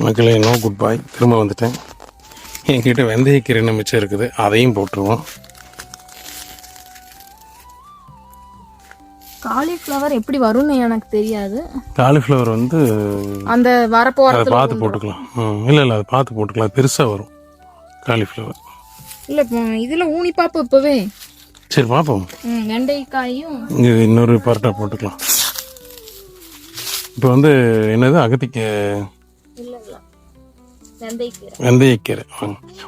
மக்களே, no good பாய். திரும்ப வந்துட்டேன். என்கிட்ட வெந்தயக்கீரை மிச்சம் இருக்குது, அதையும் போட்டுருவோம். காலிஃப்ளவர் எப்படி வரும்னு எனக்கு தெரியாது. காலிஃப்ளவர் வந்து அந்த அதை பார்த்து போட்டுக்கலாம். இல்லை அதை பார்த்து போட்டுக்கலாம். பெருசாக வரும் காலிஃப்ளவர். இல்லை இதில் ஊனி பார்ப்போம் இப்போவே. சரி பார்ப்போம். வெண்டைக்காயும் இங்கே இன்னொரு பரோட்டா போட்டுக்கலாம். இப்போ வந்து என்னது வெந்தயக்கீரை.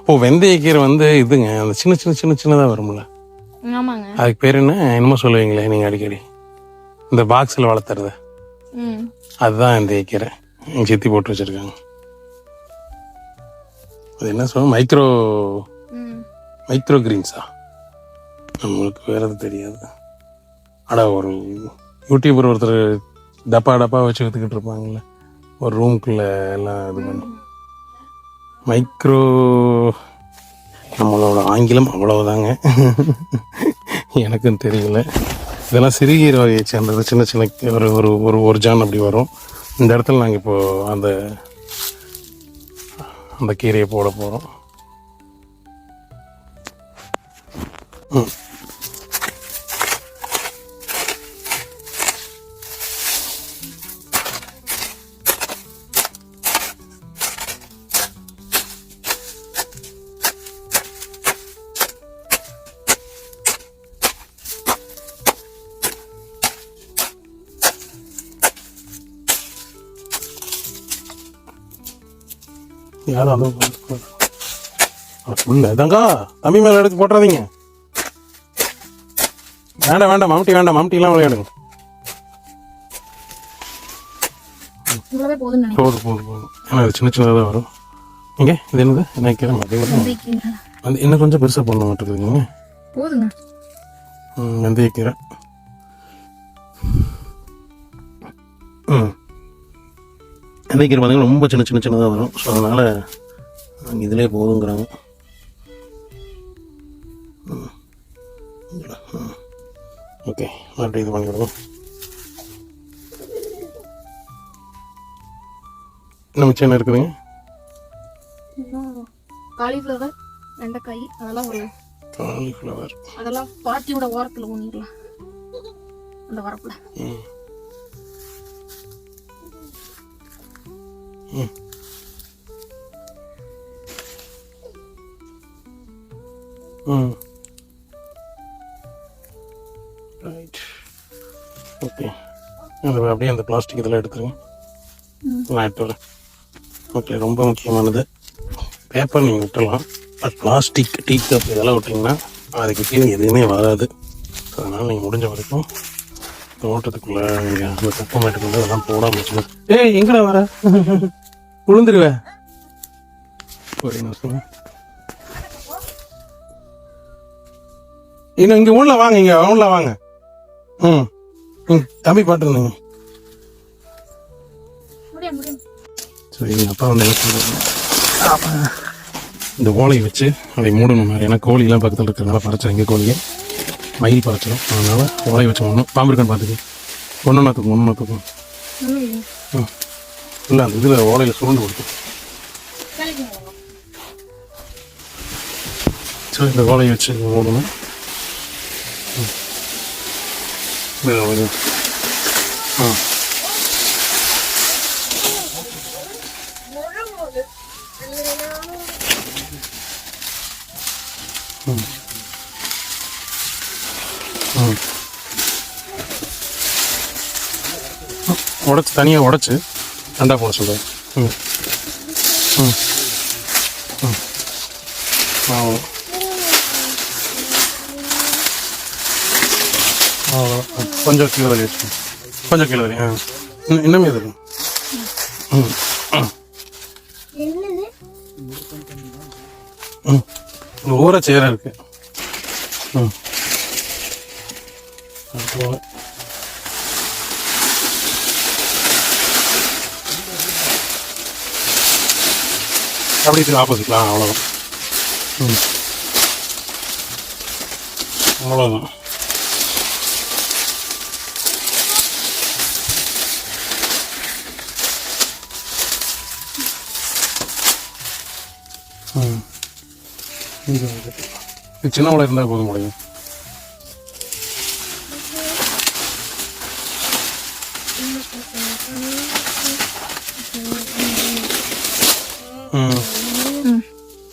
ஓ, வெந்தயக்கீரை வந்து இதுங்க, அந்த சின்ன சின்ன சின்ன சின்னதாக வரும்ல. ஆமாங்க. அதுக்கு பேர் என்னமோ சொல்லுவீங்களே நீங்கள் அடிக்கடி, இந்த பாக்ஸில் வளர்த்துறது. அதுதான் வெந்தயக்கீரை. எங்கள் சித்தி போட்டு வச்சுருக்காங்க. அது என்ன சொல்லுவோம், மைக்ரோ கிரீன்ஸா? நம்மளுக்கு வேறு எதுவும் தெரியாது. ஒரு யூடியூபர் ஒருத்தர் டப்பா வச்சு விற்றுக்கிட்டு இருப்பாங்கல்ல, ஒரு ரூம்குள்ளே எல்லாம் இது பண்ணும். மைக்ரோ, நம்மளோட ஆங்கிலம் அவ்வளவுதாங்க. எனக்கும் தெரியல. இதெல்லாம் சிறுகீரை வகையை சேர்ந்தது. சின்ன சின்ன ஒரு ஜான் அப்படி வரும். இந்த இடத்துல நாங்கள் இப்போது அந்த கீரையை போட போகிறோம். யாரும் அதுங்க தம்பி மேல எடுத்து போட்டுறாதீங்க. வேண்டாம் மம்டிலாம் விளையாடுங்க. போதும். ஏன்னா அது சின்ன சின்னதாக வரும். இங்கே இது என்னது, என்ன கீரை வந்து இன்னும் கொஞ்சம் பெருசாக பண்ண மாட்டேங்குதுங்க. வெந்தயக்கீரை. வெந்தயக்கீரை பார்த்தீங்கன்னா ரொம்ப சின்னதாக வரும். ஸோ அதனால் நாங்கள் இதிலே போதுங்கிறாங்க. ஓகே, மறுபடியும் இது பண்ணிவிடுவோம். இன்னும் மிச்சம் என்ன இருக்குதுங்க? காலிஃப்ளவர், வெண்டைக்காய், அதெல்லாம் பாட்டியோட ஓரத்தில் ஊனிடலாம், அந்த வரப்பில். Right, okay. அப்படியே அந்த பிளாஸ்டிக் இதெல்லாம் எடுத்துருங்க. நான் எடுத்து வரேன். ஓகே, ரொம்ப முக்கியமானது பேப்பர் நீங்கள் விட்டுடலாம். பட் பிளாஸ்டிக், டீ கப் இதெல்லாம் விட்டிங்கன்னா அதுக்கு கீழே எதுவுமே வராது. அதனால் நீங்கள் முடிஞ்ச வரைக்கும் தோட்டத்துக்குள்ளே நீங்கள் அந்த குப்பை மேட்டுக்குள்ளே அதெல்லாம் போடாமல் வச்சுக்கணும். ஏய், எங்கடா வர, விழுந்துருவேன். இன்னும் இங்கே உள்ள வாங்க, இங்கே உள்ள வாங்க. தம்பி பாட்டுருந்தீங்க. சரி, எங்கள் அப்பா வந்து என்ன சொல்லுவாங்க, இந்த ஓலையை வச்சு அதை மூடணும். ஏன்னா கோழிலாம் பக்கத்தில் இருக்கிறதுனால பறைச்சிடும். இங்கே கோழியை மயில் பறைச்சிடும். அதனால் ஓலையை வச்சு மூடணும். பாம்பு இருக்கான்னு பார்த்துக்கு ஒன்று தூக்கும். இல்லை, அந்த இதில் ஓலையில் சுருண்டு கொடுக்கும். சரி, இந்த ஓலையை வச்சு மூடணும். உடச்சி தனியாக உடச்சி ரெண்டா போட சொல்கிறேன். கொஞ்சம் கீழே வலி வச்சு, கொஞ்சம் கீழே வலி. இன்னுமே இது ஊற சேர இருக்கு. அப்படி ஆப்போசிட்லாம் அவ்வளோதான். அவ்வளோதான். இது சின்ன வலை இருந்தால் போதும் முடியும்.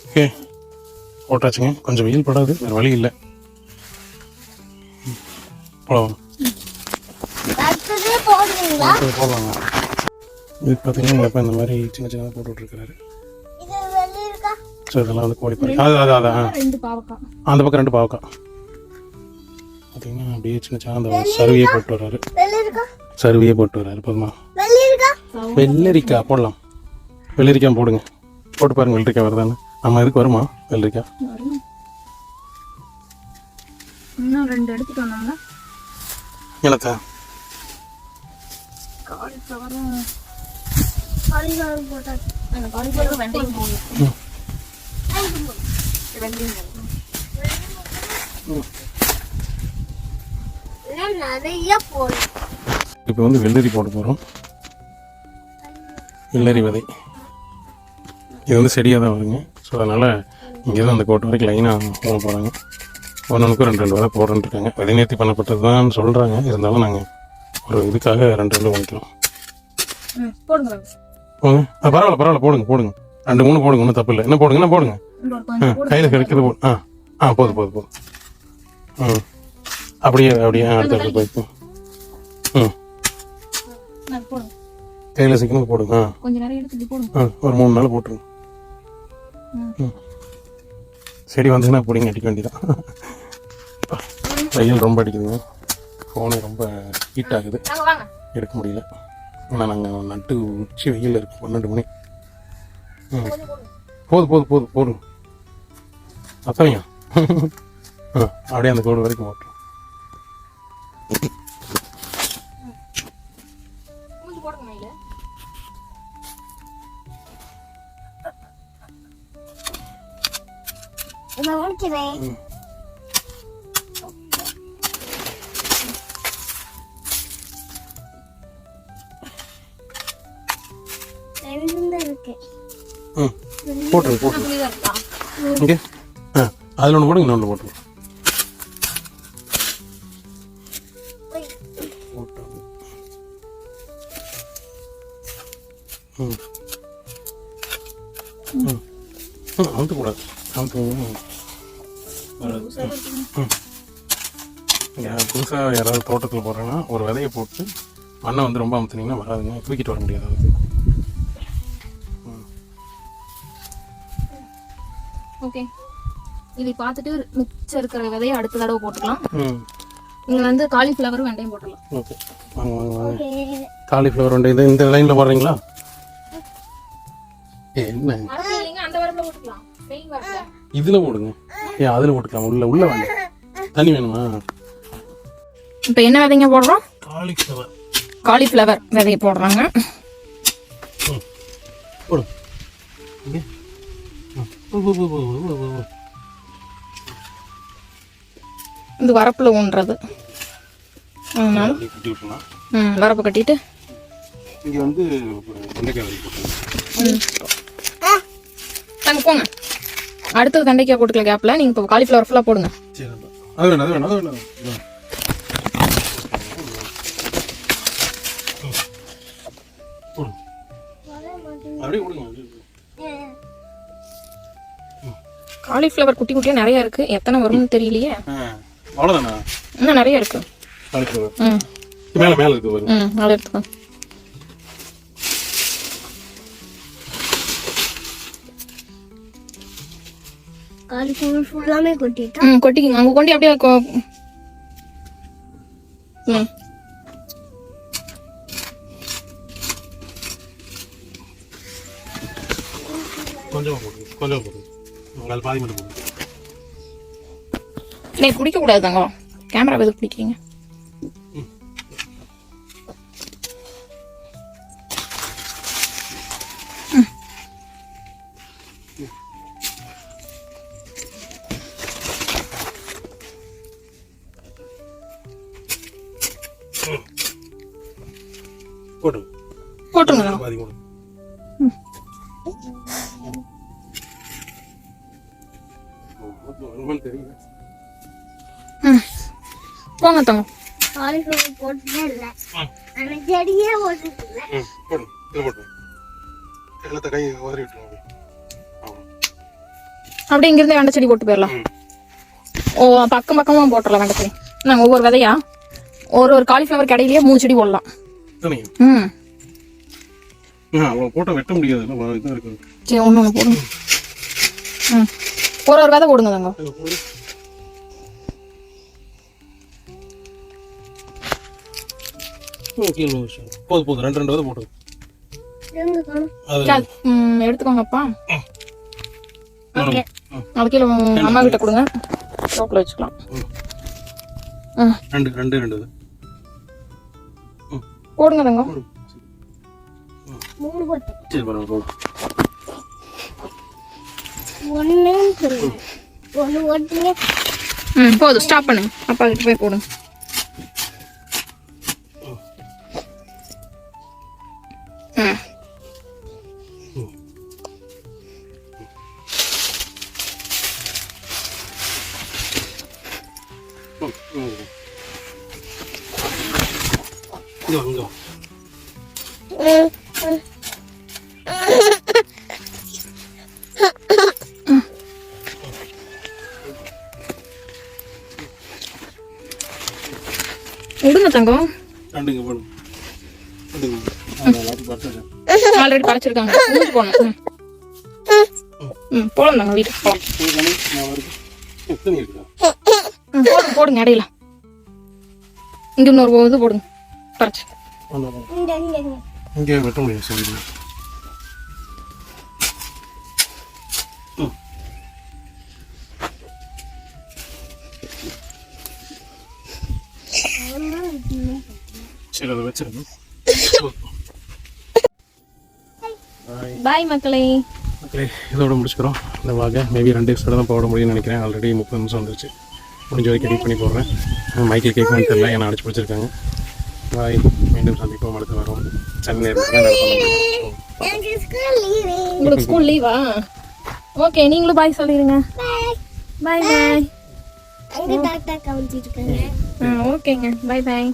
ஓகே போட்டாச்சுங்க. கொஞ்சம் வெயில் படாது, வேறு வழி இல்லை. போகலாம் போகலாங்க. இது பார்த்தீங்கன்னா எப்போ இந்த மாதிரி சின்ன சின்னதாக போட்டு விட்ருக்காரு. ஸோ இதெல்லாம் வந்து கோழி பாரு. அதான் ரெண்டு பாவக்காய். அந்த பக்கம் 2 பாவக்காய் பார்த்தீங்கன்னா அப்படியே சின்ன சின்ன அந்த சருவியே போட்டு வர்றாரு. சருவியே போட்டு வர்றாரு. போதுமா? வெள்ளரிக்காய் போடலாம். வெள்ளரிக்காய் போடுங்க. போட்டு பாருங்க வெள்ளரிக்காய் வருதான்னு. நம்ம இதுக்கு வருமா வெள்ளரிக்காய்? இன்னும் 2 எடுத்துட்டு வந்தாங்க. என்னத்த காலிஃப்ளவரும் போட்டாச்சு. அந்த காலிஃப்ளவர் வெண்டையும் போடலாம். இப்போ வந்து வெள்ளரி போட போகிறோம். வெள்ளரி விதை இது வந்து செடியாக தான் வருங்க. ஸோ அதனால் இங்கே தான் அந்த கோட்டை வரைக்கும் லைனாக போட போகிறாங்க. ஒன்றுக்கு 2 விதை போடுறேன்னு இருக்காங்க. விதை நேர்த்தி பண்ணப்பட்டது தான் சொல்கிறாங்க. இருந்தாலும் நாங்கள் ஒரு இதுக்காக 2 வாங்கிக்கிறோம். போடுங்க போங்க. பரவாயில்ல போடுங்க 2-3 போடுங்க. ஒன்றும் தப்பு இல்லை. என்ன போடுங்க. கையில் கிடைக்கிறது போதும். அப்படியே அடுத்த போய்க்கும். கையில் சீக்கிரம் போடுங்க. கொஞ்சம் நிறைய எடுத்து போடுங்க. ஒரு 3 நாள் போட்டுருங்க. செடி வந்துச்சுன்னா பிடிங்க அடிக்க வேண்டியதான். வெயில் ரொம்ப அடிக்குதுங்க. ஃபோனு ரொம்ப ஹீட் ஆகுது, எடுக்க முடியல. ஆனால் நாங்கள் நட்டு உச்சி வெயில் இருக்கு 12 மணி. போதும் அத்தனையா? அப்படியே அந்த கோடு வரைக்கும் போட்டுரும். போட்டுரு. இங்கே அதில் ஒன்று போடுங்க, இன்னொன்று போட்டுருங்க. அமுத்தக்கூடாது. புதுசாக யாராவது தோட்டத்தில் போடுறேன்னா ஒரு விதையை போட்டு மண்ணை வந்து ரொம்ப அமுத்துனீங்கன்னா வராதுங்க, தூக்கிட்டு வர முடியாது. அதுக்கு ஓகே, இதை பார்த்துட்டு மிச்சம் இருக்கிற விதையை அடுத்த தடவை போட்டுக்கலாம். நீங்கள் வந்து காலிஃப்ளவரும் வெண்டையும் போட்டுடலாம். ஓகே, வாங்க. காலிஃப்ளவர் வெண்டை இந்த லைனில் போடுறீங்களா? என்ன அந்த வரப்புல போட்டுக்கலாம். இதில் போடுங்க. அதில் போட்டுக்கலாம். உள்ள வேண்டாம். தண்ணி வேணுமா? இப்போ என்ன விதைங்க போடுறோம்? காலிஃப்ளவர் விதையை போடுறாங்க. போடு. இது வரப்புல ஊன்றது. அதனால வரப்பு கட்டிட்டு இங்க வந்து வெண்டைக்காய் நாங்கள் போங்க. அடுத்தது வெண்டைக்காய் போட்டுக்கல கேப்ல நீங்க இப்போ காலிஃப்ளவர் ஃபுல்லாக போடுங்க. அது வேணும். காலிஃப்ளவர் குட்டி குட்டியா நிறைய இருக்கு. எத்தனை வரும்னு தெரியலையே. அவ்வளவுதானா? இன்னும் நிறைய இருக்கு. காலிஃப்ளவர் மேல இருக்கு பாருங்க. அதை எடுத்துக்கோ. காலிஃப்ளவர் ஃபுல்லாமே கொட்டிட்டா. கொட்டிக்கிங்க. அங்க கொண்டு அப்படியே கொஞ்சம் போடுங்க. உங்களால் பாதி மட்டும் போடுங்க. நீ பிடிக்க கூடாது தாங்க. கேமரா எதுக்கு பிடிக்கிறீங்க? போட்டுருங்க. பாதி போடுங்க. போட்டுருக்கோம்னு தெரியல. போங்க தங்க. காலிஃப்ளவர் போட்டுட்டே இல்ல அந்த செடியே போட்டுட்டு போடுங்க, இதில் போட்டுருங்க. எல்லாத்த கை உதறி விட்டுருவாங்க. அப்படியே இங்கிருந்து வெண்டை செடி போட்டு போயிடலாம். ஓ, பக்கம் பக்கமா போட்டுடலாம் வெண்டை செடி. நாங்கள் ஒவ்வொரு விதையா ஒரு காலிஃப்ளவர் கடையிலேயே 3 செடி போடலாம். சரிங்க. ம், அவ்வளோ போட்டால் வெட்ட முடியாது, இதாக இருக்குது. சரி, ஒன்று போடுங்க. ம், ஒரு விதை போடுங்க தாங்க. போதும் 2 விதை போட்டு எடுத்துக்கோங்கப்பா. அது கீழே அம்மா கிட்ட கொடுங்க, ஷாப்பில் வச்சுக்கலாம். 2 விதை போடுங்க தங்க. 3 போட்டு சரி பரவாயில்ல. 1 போட்டீங்க. போதும், ஸ்டாப் பண்ணுங்க. அப்பா கிட்ட போய் போடுங்க. இங்கே விடுங்க தங்கம். 2 போடும். ஆல்ரெடி பறிச்சிருக்காங்க. போடணும். போடணும் தங்க, வீட்டுக்கு போகலாம். போடுங்க இடையில. இங்க இன்னொரு இது போடுங்க பறிச்சு. இங்கே வெட்ட முடியும். சரி சரி, அதை வச்சிருங்க. பாய் மக்களே. ஓகே, இதோட முடிச்சுக்கிறோம் இந்த vlog. மேபி 2 எபிசோட தான் போட முடியும்னு நினைக்கிறேன். ஆல்ரெடி 30 நிமிஷம் வந்துருச்சு. முடிஞ்ச வரைக்கும் எடிட் பண்ணி போடுறேன். மைக்கில் கேட்கணும்னு தெரியல, ஏன்னா அடிச்சு பிடிச்சிருக்காங்க. பாய், மீண்டும் சந்திப்போம். அடுத்து வரோம். சென்னை உங்களுக்கு ஸ்கூல் லீவா? ஓகே, நீங்களும் பாய் சொல்லிடுங்க. பாய் பாய். அங்க டாக்டர் கவுந்திருக்காங்க. ஓகேங்க, பாய் பாய்.